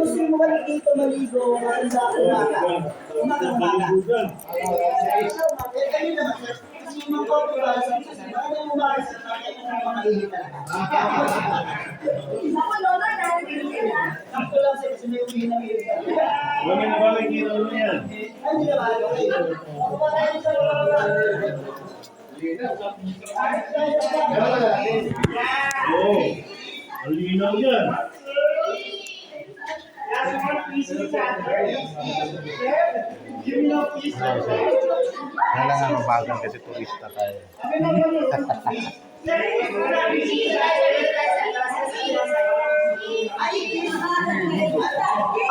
gusto mo balik dito maligo, matanda ako bata. Umaga. Kayo naman, kasi yung mga kopi ba, ano yung umaga sa mga makahihit talaga. Ako, Lola, ako lang sa kasi may uwi na may uwi. Wala na balik dito mo yan. Hindi na ba? Ako ba tayo sa mga Oo. Ang linaw yan. Kailangan mabagal kasi turista tayo.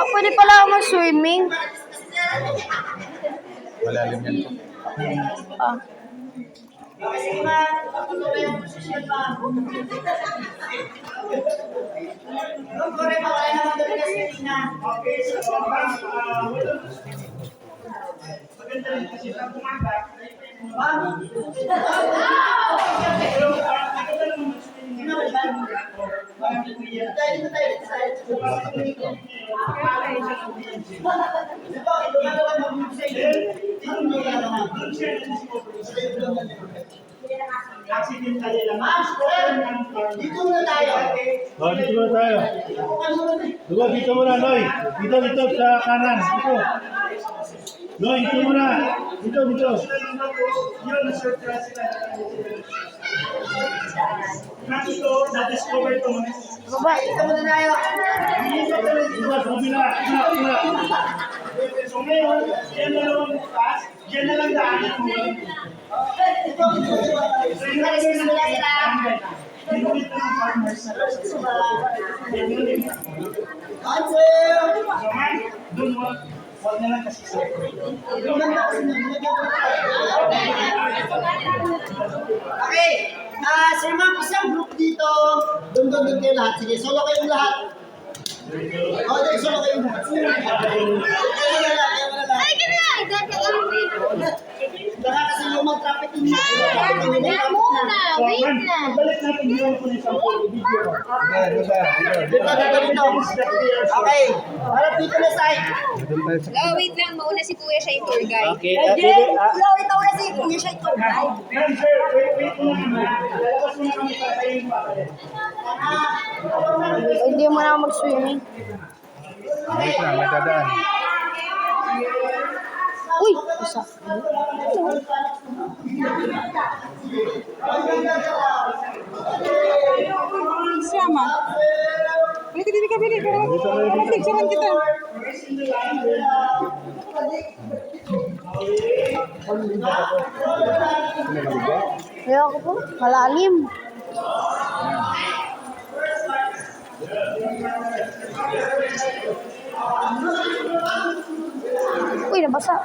Pwede pala ako mag-swimming. Malalim yan po. Ah. Kasi naman, patuloy ang posisyon pa. Yung kore, mawala naman doon na sila. Okay, so, maganda rin kasi sa kumaga. Ma'am? Dito muna tayo. Oh, dito muna tayo. Diba, dito muna, Noy. Dito, sa kanan. Dito. Noy, dito muna. Dito. Nakito, na-discover ito. Baba. Dito muna tayo. Diba, sa kabila. So ngayon, yan na lang bukas, yan na lang daanan mo. Ito, so yung halis na nila sila. Dito ng farmers na lang. Doon mo, wag na lang kasi sa okay, sir ma'am, isang group dito. Doon kayo lahat. Sige, solo kayong lahat. Solo kayong lahat. Ay, ganyan! Baka kasi yung mag-traffic in Wait muna! Wait na! Balik natin yung isang video. Okay, harap dito na side. Oh, wait lang. Mauna si Kuya, siya yung tour guide. Okay, ito na si Kuya siya ito. Yan, sir. Wait muna. Lalabas muna kami para tayo yung papalin. Hindi mo na ako mag-swimming. Wait lang, may dadaan. Uy! Isa. Sama. Balik ka din ka, balik. Picturean kita. Ayoko po. Malalim. Uy, nabasa.